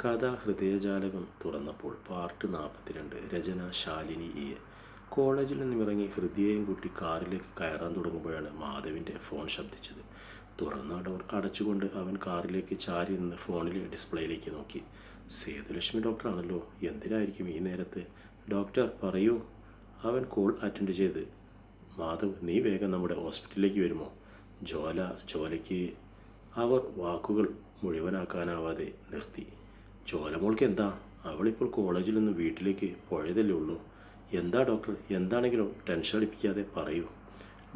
കഥ ഹൃദയജാലകം തുറന്നപ്പോൾ പാർട്ട് 42. രചന ശാലിനി ഇ. കോളേജിൽ നിന്നും ഇറങ്ങി ഹൃദയയും കൂട്ടി കാറിലേക്ക് കയറാൻ തുടങ്ങുമ്പോഴാണ് മാധവിൻ്റെ ഫോൺ ശബ്ദിച്ചത്. തുറന്ന ഡോർ അടച്ചുകൊണ്ട് അവൻ കാറിലേക്ക് ചാരി നിന്ന് ഫോണിലെ ഡിസ്പ്ലേയിലേക്ക് നോക്കി. സേതുലക്ഷ്മി ഡോക്ടറാണല്ലോ, എന്തിനായിരിക്കും ഈ നേരത്ത്? ഡോക്ടർ പറയൂ. അവൻ കോൾ അറ്റൻഡ് ചെയ്ത്. മാധവ്, നീ വേഗം നമ്മുടെ ഹോസ്പിറ്റലിലേക്ക് വരുമോ? ജോലയ്ക്ക് അവർ വാക്കുകൾ മുഴുവനാക്കാനാവാതെ നിർത്തി. ജോലമോൾക്ക് എന്താ? അവളിപ്പോൾ കോളേജിൽ നിന്ന് വീട്ടിലേക്ക് പോയതല്ലേ ഉള്ളൂ. എന്താ ഡോക്ടർ? എന്താണെങ്കിലും ടെൻഷൻ അടിപ്പിക്കാതെ പറയൂ.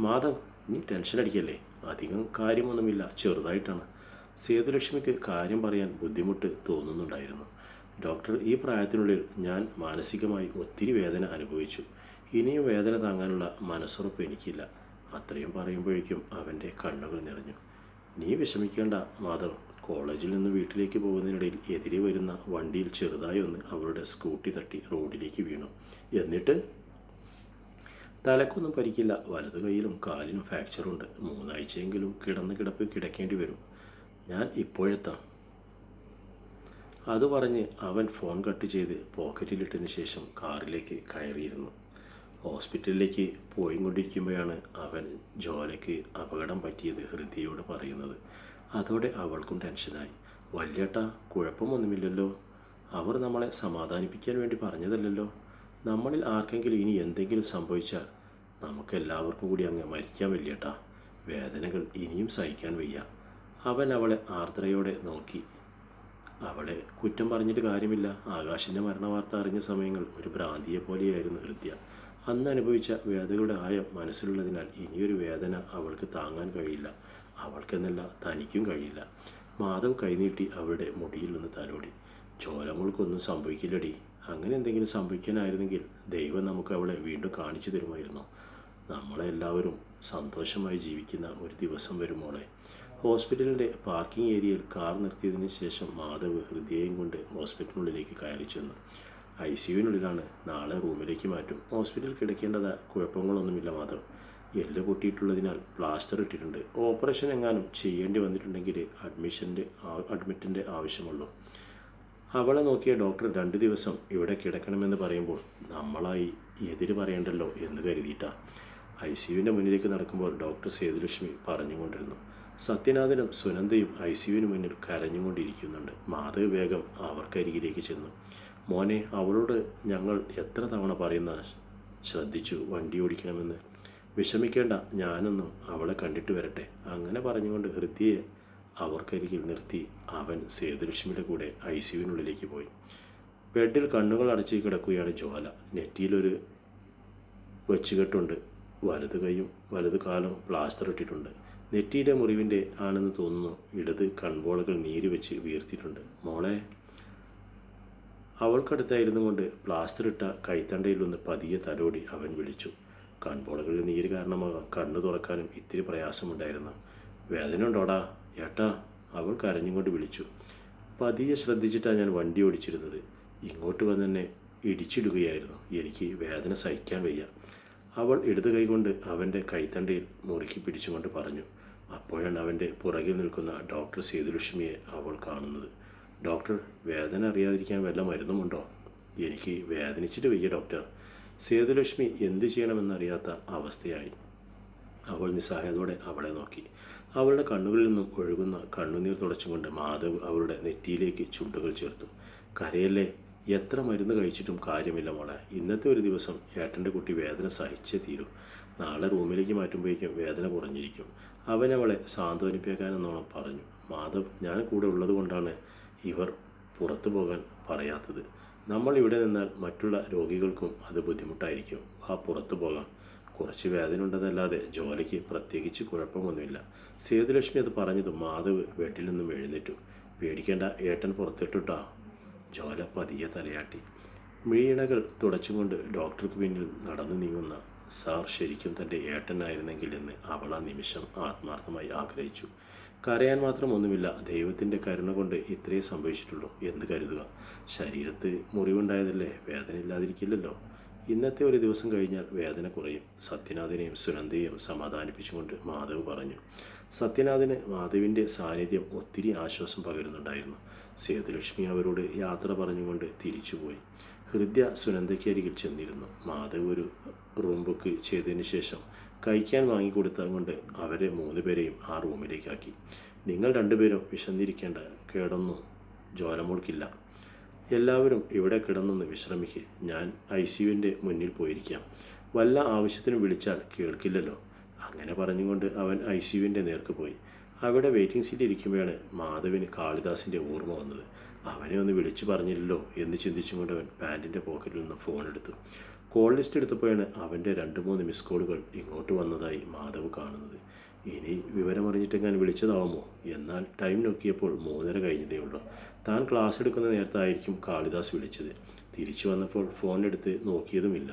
മാധവ്, നീ ടെൻഷൻ അടിക്കല്ലേ, അധികം കാര്യമൊന്നുമില്ല, ചെറുതായിട്ടാണ്. സേതുലക്ഷ്മിക്ക് കാര്യം പറയാൻ ബുദ്ധിമുട്ട് തോന്നുന്നുണ്ടായിരുന്നു. ഡോക്ടർ, ഈ പ്രായത്തിനുള്ളിൽ ഞാൻ മാനസികമായി ഒത്തിരി വേദന അനുഭവിച്ചു. ഇനിയും വേദന താങ്ങാനുള്ള മനസ്സുറപ്പ് എനിക്കില്ല. അത്രയും പറയുമ്പോഴേക്കും അവൻ്റെ കണ്ണുകൾ നിറഞ്ഞു. നീ വിഷമിക്കേണ്ട മാധവ്. കോളേജിൽ നിന്ന് വീട്ടിലേക്ക് പോകുന്നതിനിടയിൽ എതിരെ വരുന്ന വണ്ടിയിൽ ചെറുതായി ഒന്ന് അവളുടെ സ്കൂട്ടി തട്ടി റോഡിലേക്ക് വീണു. എന്നിട്ട് തലക്കൊന്നും പരിക്കില്ല. വലതു കൈയിലും കാലിനും ഫ്രാക്ചറുണ്ട്. 3 ആഴ്ചയെങ്കിലും കിടപ്പ് കിടക്കേണ്ടി വരും. ഞാൻ ഇപ്പോഴെത്താം. അത് പറഞ്ഞ് അവൻ ഫോൺ കട്ട് ചെയ്ത് പോക്കറ്റിലിട്ടതിന് ശേഷം കാറിലേക്ക് കയറിയിരുന്നു. ഹോസ്പിറ്റലിലേക്ക് പോയിക്കൊണ്ടിരിക്കുമ്പോഴാണ് അവൻ ജോലയ്ക്ക് അപകടം പറ്റിയത് ഹൃദയോട് പറയുന്നത്. അതോടെ അവൾക്കും ടെൻഷനായി. വല്യേട്ടാ, കുഴപ്പമൊന്നുമില്ലല്ലോ. അവർ നമ്മളെ സമാധാനിപ്പിക്കാൻ വേണ്ടി പറഞ്ഞതല്ലല്ലോ. നമ്മളിൽ ആർക്കെങ്കിലും ഇനി എന്തെങ്കിലും സംഭവിച്ചാൽ നമുക്കെല്ലാവർക്കും കൂടി അങ്ങ് മരിക്കാൻ വല്യേട്ടാ. വേദനകൾ ഇനിയും സഹിക്കാൻ വയ്യ. അവൻ അവളെ ആർദ്രയോടെ നോക്കി. അവളെ കുറ്റം പറഞ്ഞിട്ട് കാര്യമില്ല. ആകാശിൻ്റെ മരണവാർത്ത അറിഞ്ഞ സമയങ്ങൾ ഒരു ഭ്രാന്തിയെ പോലെയായിരുന്നു ഹൃദയ. അന്ന് അനുഭവിച്ച വേദനകളുടെ ആയം മനസ്സിലുള്ളതിനാൽ ഇനിയൊരു വേദന അവൾക്ക് താങ്ങാൻ കഴിയില്ല. അവൾക്കെന്നല്ല, തനിക്കും കഴിയില്ല. മാധവ് കൈനീട്ടി അവളുടെ മുടിയിൽ നിന്ന് തലോടി. ചോലമുൾക്കൊന്നും സംഭവിക്കില്ലടി. അങ്ങനെ എന്തെങ്കിലും സംഭവിക്കാനായിരുന്നെങ്കിൽ ദൈവം നമുക്ക് അവളെ വീണ്ടും കാണിച്ചു തരുമായിരുന്നു. നമ്മളെല്ലാവരും സന്തോഷമായി ജീവിക്കുന്ന ഒരു ദിവസം വരുമോളെ. ഹോസ്പിറ്റലിൻ്റെ പാർക്കിംഗ് ഏരിയയിൽ കാർ നിർത്തിയതിന് ശേഷം മാധവ് ഹൃദയം കൊണ്ട് ഹോസ്പിറ്റലിനുള്ളിലേക്ക് കയറി ചെന്നു. ICUവിനുള്ളിലാണ്. നാളെ റൂമിലേക്ക് മാറ്റും. ഹോസ്പിറ്റലിൽ കിടക്കേണ്ടത് കുഴപ്പങ്ങളൊന്നുമില്ല മാധവ്. എല്ല് പൊട്ടിയിട്ടുള്ളതിനാൽ പ്ലാസ്റ്റർ ഇട്ടിട്ടുണ്ട്. ഓപ്പറേഷൻ എങ്ങാനും ചെയ്യേണ്ടി വന്നിട്ടുണ്ടെങ്കിൽ അഡ്മിറ്റിൻ്റെ ആവശ്യമുള്ളൂ. അവളെ നോക്കിയ ഡോക്ടർ 2 ദിവസം ഇവിടെ കിടക്കണമെന്ന് പറയുമ്പോൾ നമ്മളായി എതിര് പറയണ്ടല്ലോ എന്ന് കരുതിയിട്ടാ. ICUവിൻ്റെ മുന്നിലേക്ക് നടക്കുമ്പോൾ ഡോക്ടർ സേതുലക്ഷ്മി പറഞ്ഞുകൊണ്ടിരുന്നു. സത്യനാഥനും സുനന്ദയും ICUവിന് മുന്നിൽ കരഞ്ഞുകൊണ്ടിരിക്കുന്നുണ്ട്. മാധവ് വേഗം അവർക്കരികിലേക്ക് ചെന്നു. മോനെ, അവളോട് ഞങ്ങൾ എത്ര തവണ ശ്രദ്ധിച്ചു വണ്ടി ഓടിക്കണമെന്ന്. വിഷമിക്കേണ്ട, ഞാനൊന്നും അവളെ കണ്ടിട്ട് വരട്ടെ. അങ്ങനെ പറഞ്ഞുകൊണ്ട് ഹൃദയെ അവർക്കരികിൽ നിർത്തി അവൻ സേതുലക്ഷ്മിയുടെ കൂടെ ICUവിനുള്ളിലേക്ക് പോയി. ബെഡിൽ കണ്ണുകൾ അടച്ച് കിടക്കുകയാണ് ജോല. നെറ്റിയിലൊരു വെച്ചുകെട്ടുണ്ട്. വലത് കൈയും വലത് കാലും പ്ലാസ്റ്റർ ഇട്ടിട്ടുണ്ട്. നെറ്റിയുടെ മുറിവിൻ്റെ ആണെന്ന് തോന്നുന്നു. ഇടത് കൺപോളകൾ നീര് വെച്ച് വീർത്തിട്ടുണ്ട്. മോളെ. അവൾക്കടുത്തായിരുന്നു കൊണ്ട് പ്ലാസ്റ്റർ ഇട്ട കൈത്തണ്ടയിലൊന്ന് പതിയെ തലോടി അവൻ വിളിച്ചു. കൺപോളകളിൽ നീര് കാരണമാകാം കണ്ണു തുറക്കാനും ഇത്തിരി പ്രയാസമുണ്ടായിരുന്നു. വേദന ഉണ്ടോടാ ഏട്ടാ? അവൾ കരഞ്ഞുകൊണ്ട് വിളിച്ചു. പതിയെ ശ്രദ്ധിച്ചിട്ടാണ് ഞാൻ വണ്ടി ഓടിച്ചിരുന്നത്. ഇങ്ങോട്ട് വന്നെന്നെ ഇടിച്ചിടുകയായിരുന്നു. എനിക്ക് വേദന സഹിക്കാൻ വയ്യ. അവൾ ഇടത് കൈകൊണ്ട് അവൻ്റെ കൈത്തണ്ടയിൽ മുറുക്കി പിടിച്ചുകൊണ്ട് പറഞ്ഞു. അപ്പോഴാണ് അവൻ്റെ പുറകിൽ നിൽക്കുന്ന ഡോക്ടർ സേതുലക്ഷ്മിയെ അവൾ കാണുന്നത്. ഡോക്ടർ, വേദന അറിയാതിരിക്കാൻ വല്ല മരുന്നുമുണ്ടോ? എനിക്ക് വേദനിച്ചിട്ട് വയ്യ ഡോക്ടർ. സേതുലക്ഷ്മി എന്തു ചെയ്യണമെന്നറിയാത്ത അവസ്ഥയായി. അവൾ നിസ്സഹായതയോടെ അവളെ നോക്കി. അവളുടെ കണ്ണുകളിൽ നിന്നും ഒഴുകുന്ന കണ്ണുനീർ തുടച്ചുകൊണ്ട് മാധവ് അവളുടെ നെറ്റിയിലേക്ക് ചുണ്ടുകൾ ചേർത്തു. കരയല്ലേ, എത്ര മരുന്ന് കഴിച്ചിട്ടും കാര്യമില്ല മോളെ. ഇന്നത്തെ ഒരു ദിവസം ഏട്ടൻ്റെ കുട്ടി വേദന സഹിച്ചേ തീരൂ. നാളെ റൂമിലേക്ക് മാറ്റുമ്പോഴേക്കും വേദന കുറഞ്ഞിരിക്കും. അവനവളെ സാന്ത്വനിപ്പിക്കാനെന്നോണം പറഞ്ഞു. മാധവ്, ഞാൻ കൂടെ ഉള്ളത് കൊണ്ടാണ് ഇവർ പുറത്തു പോകാൻ പറയാത്തത്. നമ്മൾ ഇവിടെ നിന്നാൽ മറ്റുള്ള രോഗികൾക്കും അത് ബുദ്ധിമുട്ടായിരിക്കും. പുറത്തു പോകാം. കുറച്ച് വേദന ഉണ്ടെന്നല്ലാതെ ജോലയ്ക്ക് പ്രത്യേകിച്ച് കുഴപ്പമൊന്നുമില്ല. സേതുലക്ഷ്മി അത് പറഞ്ഞതും മാധവ് ബെഡിൽ നിന്നും എഴുന്നേറ്റു. പേടിക്കേണ്ട, ഏട്ടൻ പുറത്തിട്ടുട്ടാ. ജോല പതിയെ തലയാട്ടി. മിഴിയിണകൾ തുടച്ചുകൊണ്ട് ഡോക്ടർക്ക് പിന്നിൽ നടന്നു നീങ്ങുന്ന സാർ ശരിക്കും തൻ്റെ ഏട്ടനായിരുന്നെങ്കിൽ എന്ന് അവൾ ആ നിമിഷം ആത്മാർത്ഥമായി ആഗ്രഹിച്ചു. കരയാൻ മാത്രമൊന്നുമില്ല. ദൈവത്തിൻ്റെ കരുണ കൊണ്ട് ഇത്രയേ സംഭവിച്ചിട്ടുള്ളൂ എന്ന് കരുതുക. ശരീരത്ത് മുറിവുണ്ടായതല്ലേ, വേദന ഇല്ലാതിരിക്കില്ലല്ലോ. ഇന്നത്തെ ഒരു ദിവസം കഴിഞ്ഞാൽ വേദന കുറയും. സത്യനാഥിനെയും സുനന്ദയെയും സമാധാനിപ്പിച്ചുകൊണ്ട് മാധവ് പറഞ്ഞു. സത്യനാഥിന് മാധവിൻ്റെ സാന്നിധ്യം ഒത്തിരി ആശ്വാസം പകരുന്നുണ്ടായിരുന്നു. സേതുലക്ഷ്മി അവരോട് യാത്ര പറഞ്ഞുകൊണ്ട് തിരിച്ചുപോയി. ഹൃദ്യ സുനന്ദയ്ക്കരികിൽ ചെന്നിരുന്നു. മാധവ് ഒരു റൂം ബുക്ക് ചെയ്തതിന് ശേഷം കഴിക്കാൻ വാങ്ങിക്കൊടുത്തത് കൊണ്ട് അവരെ 3 പേരെയും ആ റൂമിലേക്കാക്കി. നിങ്ങൾ 2 പേരും വിശന്നിരിക്കേണ്ട, കിടന്നു, ജ്വാലമോൾക്കില്ല. എല്ലാവരും ഇവിടെ കിടന്നൊന്ന് വിശ്രമിക്ക്. ഞാൻ ICUവിൻ്റെ മുന്നിൽ പോയിരിക്കാം. വല്ല ആവശ്യത്തിനും വിളിച്ചാൽ കേൾക്കില്ലല്ലോ. അങ്ങനെ പറഞ്ഞുകൊണ്ട് അവൻ ICUവിൻ്റെ നേർക്ക് പോയി. അവിടെ വെയിറ്റിംഗ് സീറ്റിൽ ഇരിക്കുമ്പോഴാണ് മാധവിന് കാളിദാസിൻ്റെ ഓർമ്മ വന്നത്. അവനെ ഒന്ന് വിളിച്ചു പറഞ്ഞില്ലല്ലോ എന്ന് ചിന്തിച്ചുകൊണ്ട് അവൻ പാൻറ്റിൻ്റെ പോക്കറ്റിൽ നിന്ന് ഫോൺ എടുത്തു. കോൾ ലിസ്റ്റ് എടുത്തപ്പോഴാണ് അവൻ്റെ 2-3 മിസ് കോളുകൾ ഇങ്ങോട്ട് വന്നതായി മാധവ് കാണുന്നത്. ഇനി വിവരമറിഞ്ഞിട്ടെങ്ങാൻ വിളിച്ചതാവുമോ? എന്നാൽ ടൈം നോക്കിയപ്പോൾ 3:30 കഴിഞ്ഞതേ ഉള്ളൂ. താൻ ക്ലാസ് എടുക്കുന്ന നേരത്തായിരിക്കും കാളിദാസ് വിളിച്ചത്. തിരിച്ചു വന്നപ്പോൾ ഫോൺ എടുത്ത് നോക്കിയതുമില്ല.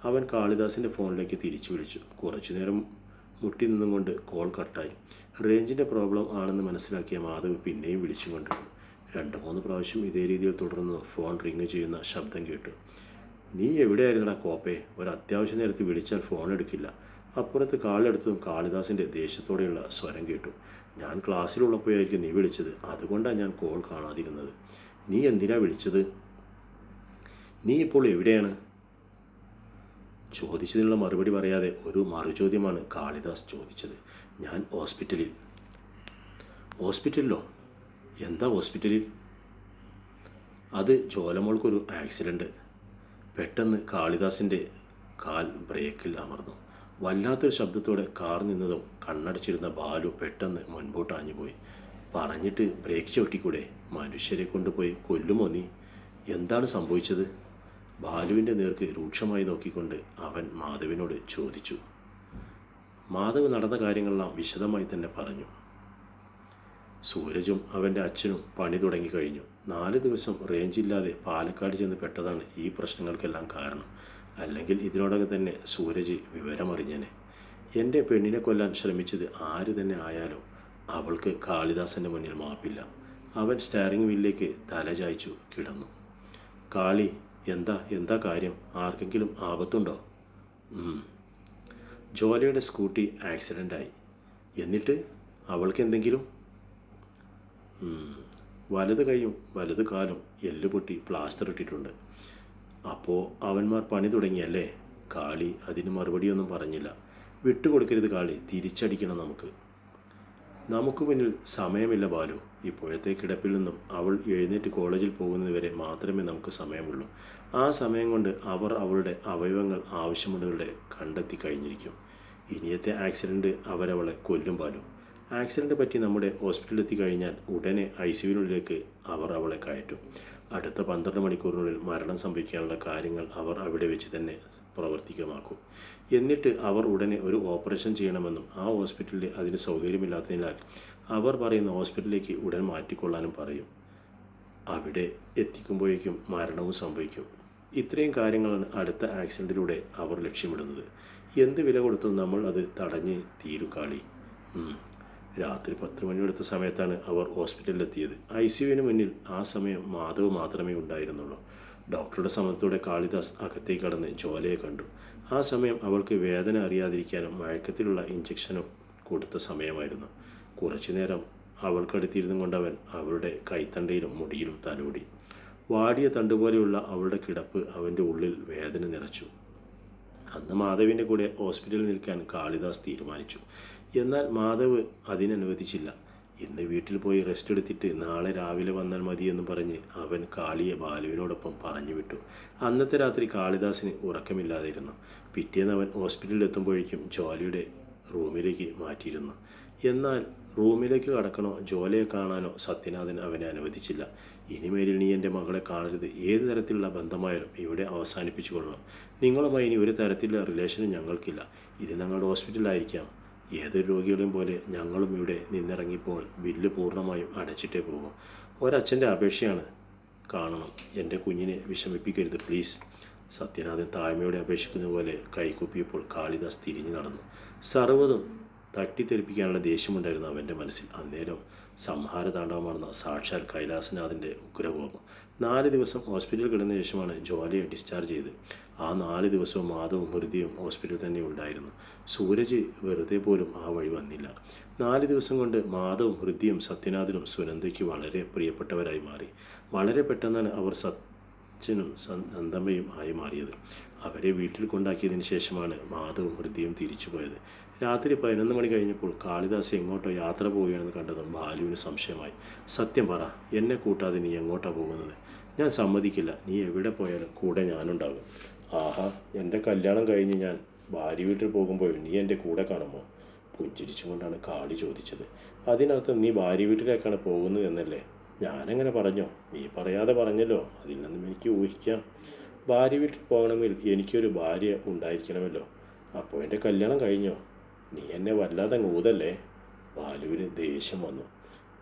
അവൻ കാളിദാസിൻ്റെ ഫോണിലേക്ക് തിരിച്ചു വിളിച്ചു. കുറച്ചു നേരം മുട്ടി നിന്നും കൊണ്ട് കോൾ കട്ടായി. റേഞ്ചിൻ്റെ പ്രോബ്ലം ആണെന്ന് മനസ്സിലാക്കിയ മാധവ് പിന്നെയും വിളിച്ചുകൊണ്ടിരുന്നു. 2-3 പ്രാവശ്യം ഇതേ രീതിയിൽ തുടർന്ന് ഫോൺ റിങ് ചെയ്യുന്ന ശബ്ദം കേട്ടു. നീ എവിടെയായിരുന്നടാ കോപ്പേ? ഒരു അത്യാവശ്യ നേരത്ത് വിളിച്ചാൽ ഫോൺ എടുക്കില്ല. അപ്പുറത്ത് കാളെടുത്തതും കാളിദാസിൻ്റെ ദേഷ്യത്തോടെയുള്ള സ്വരം കേട്ടു. ഞാൻ ക്ലാസ്സിലുള്ളപ്പോഴായിരിക്കും നീ വിളിച്ചത്. അതുകൊണ്ടാണ് ഞാൻ കോൾ കാണാതിരുന്നത്. നീ എന്തിനാ വിളിച്ചത്? നീ ഇപ്പോൾ എവിടെയാണ്? ചോദിച്ചതിനുള്ള മറുപടി പറയാതെ ഒരു മറുചോദ്യമാണ് കാളിദാസ് ചോദിച്ചത്. ഞാൻ ഹോസ്പിറ്റലിൽ. ഹോസ്പിറ്റലിലോ? എന്താ ഹോസ്പിറ്റലിൽ? അത് ജോലമോൾക്കൊരു ആക്സിഡൻറ്റ്. പെട്ടെന്ന് കാളിദാസിൻ്റെ കാൽ ബ്രേക്കിൽ അമർന്നു. വല്ലാത്തൊരു ശബ്ദത്തോടെ കാർ നിന്നതും കണ്ണടച്ചിരുന്ന ബാലു പെട്ടെന്ന് മുൻപോട്ട് ആഞ്ഞുപോയി. പറഞ്ഞിട്ട് ബ്രേക്ക് ചവിട്ടിക്കൂടെ? മനുഷ്യരെ കൊണ്ടുപോയി കൊല്ലുമോ നീ? എന്താണ് സംഭവിച്ചത്? ബാലുവിൻ്റെ നേർക്ക് രൂക്ഷമായി നോക്കിക്കൊണ്ട് അവൻ മാധവിനോട് ചോദിച്ചു. മാധവ് നടന്ന കാര്യങ്ങളെല്ലാം വിശദമായി തന്നെ പറഞ്ഞു. സൂരജും അവൻ്റെ അച്ഛനും പണി തുടങ്ങിക്കഴിഞ്ഞു. 4 ദിവസം റേഞ്ചില്ലാതെ പാലക്കാട് ചെന്ന് പെട്ടതാണ് ഈ പ്രശ്നങ്ങൾക്കെല്ലാം കാരണം. അല്ലെങ്കിൽ ഇതിനോടകം തന്നെ സൂരജ് വിവരമറിഞ്ഞനെ. എൻ്റെ പെണ്ണിനെ കൊല്ലാൻ ശ്രമിച്ചത് ആര് തന്നെ ആയാലും അവൾക്ക് കാളിദാസൻ്റെ മുന്നിൽ മാപ്പില്ല. അവൻ സ്റ്റിയറിംഗ് വീലിലേക്ക് തല ചായ്ച്ചു കിടന്നു. കാളി, എന്താ കാര്യം? ആർക്കെങ്കിലും ആപത്തുണ്ടോ? ജോലയുടെ സ്കൂട്ടി ആക്സിഡൻ്റായി. എന്നിട്ട് അവൾക്ക് എന്തെങ്കിലും? വലത് കൈയും വലത് കാലും എല്ലുപൊട്ടി പ്ലാസ്റ്റർ ഇട്ടിട്ടുണ്ട്. അപ്പോൾ അവന്മാർ പണി തുടങ്ങിയല്ലേ? കാളി അതിന് മറുപടിയൊന്നും പറഞ്ഞില്ല. വിട്ടുകൊടുക്കരുത് കാളി, തിരിച്ചടിക്കണം നമുക്ക് മുന്നിൽ സമയമില്ല ബാലു. ഇപ്പോഴത്തെ കിടപ്പിൽ നിന്നും അവൾ എഴുന്നേറ്റ് കോളേജിൽ പോകുന്നതുവരെ മാത്രമേ നമുക്ക് സമയമുള്ളൂ. ആ സമയം കൊണ്ട് അവർ അവളുടെ അവയവങ്ങൾ ആവശ്യമുള്ളവരുടെ കണ്ടെത്തി കഴിഞ്ഞിരിക്കും. ഇനിയത്തെ ആക്സിഡൻറ്റ് അവരവളെ കൊല്ലും ബാലു. ആക്സിഡൻറ്റ് പറ്റി നമ്മുടെ ഹോസ്പിറ്റലിൽ എത്തിക്കഴിഞ്ഞാൽ ഉടനെ ICUവിനുള്ളിലേക്ക് അവർ അവളെ കയറ്റും. അടുത്ത 12 മണിക്കൂറിനുള്ളിൽ മരണം സംഭവിക്കാനുള്ള കാര്യങ്ങൾ അവർ അവിടെ വെച്ച് തന്നെ പ്രവർത്തികമാക്കും. എന്നിട്ട് അവർ ഉടനെ ഒരു ഓപ്പറേഷൻ ചെയ്യണമെന്നും ആ ഹോസ്പിറ്റലിൽ അതിന് സൗകര്യമില്ലാത്തതിനാൽ അവർ പറയുന്ന ഹോസ്പിറ്റലിലേക്ക് ഉടൻ മാറ്റിക്കൊള്ളാനും പറയും. അവിടെ എത്തിക്കുമ്പോഴേക്കും മരണവും സംഭവിക്കും. ഇത്രയും കാര്യങ്ങളാണ് അടുത്ത ആക്സിഡൻറ്റിലൂടെ അവർ ലക്ഷ്യമിടുന്നത്. എന്ത് വില കൊടുത്തും നമ്മൾ അത് തടഞ്ഞ് തീരുക്കാളി. രാത്രി 10 മണിയെടുത്ത സമയത്താണ് അവർ ഹോസ്പിറ്റലിലെത്തിയത്. ICUവിന് മുന്നിൽ ആ സമയം മാധവ് മാത്രമേ ഉണ്ടായിരുന്നുള്ളൂ. ഡോക്ടറുടെ സമ്മതത്തോടെ കാളിദാസ് അകത്തേക്ക് കടന്ന് ജോലയെ കണ്ടു. ആ സമയം അവൾക്ക് വേദന അറിയാതിരിക്കാനും മയക്കത്തിലുള്ള ഇഞ്ചക്ഷനും കൊടുത്ത സമയമായിരുന്നു. കുറച്ചു നേരം അവൾക്കടുത്തിരുന്നു കൊണ്ടവൻ അവളുടെ കൈത്തണ്ടയിലും മുടിയിലും തലോടി. വാടിയ തണ്ടുപോലെയുള്ള അവളുടെ കിടപ്പ് അവൻ്റെ ഉള്ളിൽ വേദന നിറച്ചു. അന്ന് മാധവിൻ്റെ കൂടെ ഹോസ്പിറ്റലിൽ നിൽക്കാൻ കാളിദാസ് തീരുമാനിച്ചു. എന്നാൽ മാധവ് അതിനനുവദിച്ചില്ല. ഇന്ന് വീട്ടിൽ പോയി റെസ്റ്റ് എടുത്തിട്ട് നാളെ രാവിലെ വന്നാൽ മതിയെന്ന് പറഞ്ഞ് അവൻ കാളിയെ ബാലുവിനോടൊപ്പം പറഞ്ഞു വിട്ടു. അന്നത്തെ രാത്രി കാളിദാസിന് ഉറക്കമില്ലാതിരുന്നു. പിറ്റേന്ന് അവൻ ഹോസ്പിറ്റലിൽ എത്തുമ്പോഴേക്കും ജോലിയുടെ റൂമിലേക്ക് മാറ്റിയിരുന്നു. എന്നാൽ റൂമിലേക്ക് കടക്കണോ ജോലിയെ കാണാനോ സത്യനാഥൻ അവനെ അനുവദിച്ചില്ല. ഇനിമേലിൽ നീ എൻ്റെ മകളെ കാണരുത്. ഏത് തരത്തിലുള്ള ബന്ധമായാലും ഇവിടെ അവസാനിപ്പിച്ചു കൊള്ളണം. നിങ്ങളുമായി ഇനി ഒരു തരത്തിലുള്ള റിലേഷനും ഞങ്ങൾക്കില്ല. ഇത് ഞങ്ങളുടെ ഹോസ്പിറ്റലായിരിക്കാം. ഏതൊരു രോഗികളെയും പോലെ ഞങ്ങളും ഇവിടെ നിന്നിറങ്ങിപ്പോൾ ബില്ല് പൂർണ്ണമായും അടച്ചിട്ടേ പോകും. ഒരച്ഛൻ്റെ അപേക്ഷയാണ്. കാണണം. എൻ്റെ കുഞ്ഞിനെ വിഷമിപ്പിക്കരുത് പ്ലീസ്. സത്യനാഥൻ താഴ്മയോടെ അപേക്ഷിക്കുന്ന പോലെ കൈകൂപ്പിയപ്പോൾ കാളിദാസ് തിരിഞ്ഞു നടന്നു. സർവ്വതും തട്ടിത്തെറിപ്പിക്കാനുള്ള ദേഷ്യമുണ്ടായിരുന്നു അവൻ്റെ മനസ്സിൽ. അന്നേരം സംഹാരതാണ്ഡവമാണെന്ന സാക്ഷാൽ കൈലാസനാഥൻ്റെ ഉഗ്രകോപം. 4 ദിവസം ഹോസ്പിറ്റലിൽ കിടന്ന ശേഷമാണ് ജ്വാലയെ ഡിസ്ചാർജ് ചെയ്തത്. ആ 4 ദിവസവും മാധവും ഹൃദയവും ഹോസ്പിറ്റലിൽ തന്നെ ഉണ്ടായിരുന്നു. സൂരജ് വെറുതെ പോലും ആ വഴി വന്നില്ല. 4 ദിവസം കൊണ്ട് മാധവും ഹൃദയവും സത്യനാഥനും സുനന്ദയ്ക്ക് വളരെ പ്രിയപ്പെട്ടവരായി മാറി. വളരെ പെട്ടെന്നാണ് അവർ സച്ചിനും നന്ദമ്മയും ആയി മാറിയത്. അവരെ വീട്ടിൽ കൊണ്ടാക്കിയതിന് ശേഷമാണ് മാധവും ഹൃദയവും തിരിച്ചുപോയത്. രാത്രി 11 മണി കഴിഞ്ഞപ്പോൾ കാളിദാസ് എങ്ങോട്ടോ യാത്ര പോവുകയാണെന്ന് കണ്ടതും ബാലുവിന് സംശയമായി. സത്യം പറ, എന്നെ കൂട്ടാതെ നീ എങ്ങോട്ടാണ് പോകുന്നത്? ഞാൻ സമ്മതിക്കില്ല. നീ എവിടെ പോയാലും കൂടെ ഞാനുണ്ടാകും. ആഹാ, എൻ്റെ കല്യാണം കഴിഞ്ഞ് ഞാൻ ഭാര്യ വീട്ടിൽ പോകുമ്പോൾ നീ എൻ്റെ കൂടെ കാണുമോ? പുഞ്ചിരിച്ചുകൊണ്ടാണ് കാളി ചോദിച്ചത്. അതിനർത്ഥം നീ ഭാര്യ വീട്ടിലേക്കാണ് പോകുന്നത് എന്നല്ലേ? ഞാനെങ്ങനെ പറഞ്ഞോ? നീ പറയാതെ പറഞ്ഞല്ലോ. അതിൽ നിന്നും എനിക്ക് ഊഹിക്കാം. ഭാര്യ വീട്ടിൽ പോകണമെങ്കിൽ എനിക്കൊരു ഭാര്യ ഉണ്ടായിരിക്കണമല്ലോ. അപ്പോൾ എൻ്റെ കല്യാണം കഴിഞ്ഞോ? നീ എന്നെ വല്ലാതെ ഊതല്ലേ? ബാലുവിന് ദേഷ്യം വന്നു.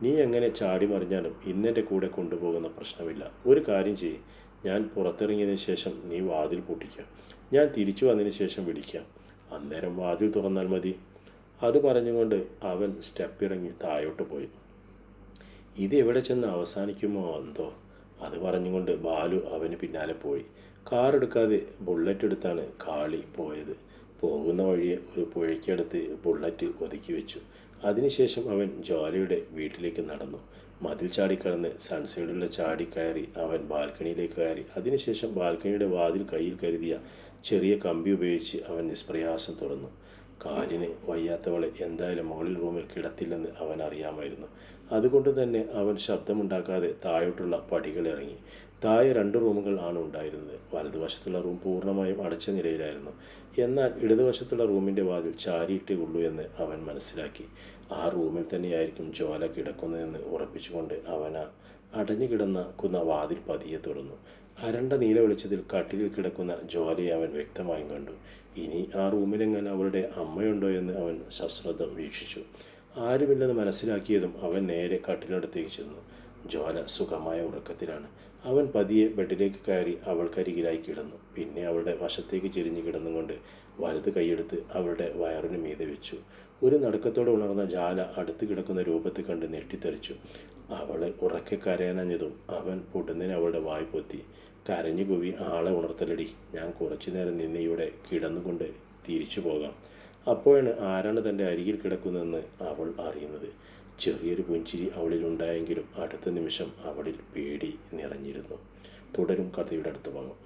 നീ എങ്ങനെ ചാടി മറിഞ്ഞാലും ഇന്നെൻ്റെ കൂടെ കൊണ്ടുപോകുന്ന പ്രശ്നമില്ല. ഒരു കാര്യം ചെയ്യ്, ഞാൻ പുറത്തിറങ്ങിയതിന് ശേഷം നീ വാതിൽ പൂട്ടിക്കാം. ഞാൻ തിരിച്ചു വന്നതിന് ശേഷം വിളിക്കാം. അന്നേരം വാതിൽ തുറന്നാൽ മതി. അത് പറഞ്ഞുകൊണ്ട് അവൻ സ്റ്റെപ്പിറങ്ങി താഴോട്ട് പോയി. ഇത് എവിടെ ചെന്ന് അവസാനിക്കുമോ എന്തോ? അത് പറഞ്ഞുകൊണ്ട് ബാലു അവന് പിന്നാലെ പോയി. കാർ എടുക്കാതെ ബുള്ളറ്റ് എടുത്താണ് കാളി പോയത്. പോകുന്ന വഴിയെ ഒരു പുഴയ്ക്കടുത്ത് ബുള്ളറ്റ് ഒതുക്കി വെച്ചു. അതിനുശേഷം അവൻ ജ്വാലയുടെ വീട്ടിലേക്ക് നടന്നു. മതിൽ ചാടിക്കടന്ന് സൺസൈഡിലുള്ള ചാടി കയറി അവൻ ബാൽക്കണിയിലേക്ക് കയറി. അതിനുശേഷം ബാൽക്കണിയുടെ വാതിൽ കയ്യിൽ കരുതിയ ചെറിയ കമ്പി ഉപയോഗിച്ച് അവൻ നിഷ്പ്രയാസം തുറന്നു. കാലിന് വയ്യാത്തവളെ എന്തായാലും മുകളിൽ റൂമിൽ കിടത്തില്ലെന്ന് അവൻ അറിയാമായിരുന്നു. അതുകൊണ്ട് തന്നെ അവൻ ശബ്ദമുണ്ടാക്കാതെ താഴോട്ടുള്ള പടികൾ ഇറങ്ങി. താഴെ 2 റൂമുകൾ ആണ് ഉണ്ടായിരുന്നത്. വലതുവശത്തുള്ള റൂം പൂർണ്ണമായും അടച്ച നിലയിലായിരുന്നു. എന്നാൽ ഇടതുവശത്തുള്ള റൂമിൻ്റെ വാതിൽ ചാരിയിട്ടേ ഉള്ളൂ എന്ന് അവൻ മനസ്സിലാക്കി. ആ റൂമിൽ തന്നെയായിരിക്കും ജ്വാല കിടക്കുന്നതെന്ന് ഉറപ്പിച്ചുകൊണ്ട് അവൻ അടഞ്ഞു കിടക്കുന്ന വാതിൽ പതിയെ തുറന്നു. അരണ്ട നീല വെളിച്ചത്തിൽ കട്ടിലിൽ കിടക്കുന്ന ജ്വാലയെ അവൻ വ്യക്തമായും കണ്ടു. ഇനി ആ റൂമിലെങ്ങനെ അവളുടെ അമ്മയുണ്ടോ എന്ന് അവൻ സശ്രദ്ധം വീക്ഷിച്ചു. ആരുമില്ലെന്ന് മനസ്സിലാക്കിയതും അവൻ നേരെ കട്ടിലിനടുത്തേക്ക് ചെന്നു. ജ്വാല സുഖമായ ഉറക്കത്തിലാണ്. അവൻ പതിയെ ബെഡിലേക്ക് കയറി അവൾക്കരികിലായി കിടന്നു. പിന്നെ അവളുടെ വശത്തേക്ക് ചെരിഞ്ഞു കിടന്നുകൊണ്ട് വലത് കൈയെടുത്ത് അവളുടെ വയറിന് മീതെ വെച്ചു. ഒരു നടുക്കത്തോടെ ഉണർന്ന ജ്വാല അടുത്ത് കിടക്കുന്ന രൂപത്തെ കണ്ട് ഞെട്ടിത്തെറിച്ചു. അവളെ ഉറക്കെ കരയാനഞ്ഞതും അവൻ പൊടുന്നതിന് അവളുടെ വായ് പൊത്തി. കരഞ്ഞു കൂവി, ആളെ ഉണർത്തലടി, ഞാൻ കുറച്ചു നേരം നിന്നെ ഇവിടെ കിടന്നുകൊണ്ട് തിരിച്ചു പോകാം. അപ്പോഴാണ് ആരാണ് തൻ്റെ അരികിൽ കിടക്കുന്നതെന്ന് അവൾ അറിയുന്നത്. ചെറിയൊരു പുഞ്ചിരി അവളിലുണ്ടായെങ്കിലും അടുത്ത നിമിഷം അവളിൽ പേടി നിറഞ്ഞിരുന്നു. തുടരും കഥയുടെ അടുത്ത ഭാഗം.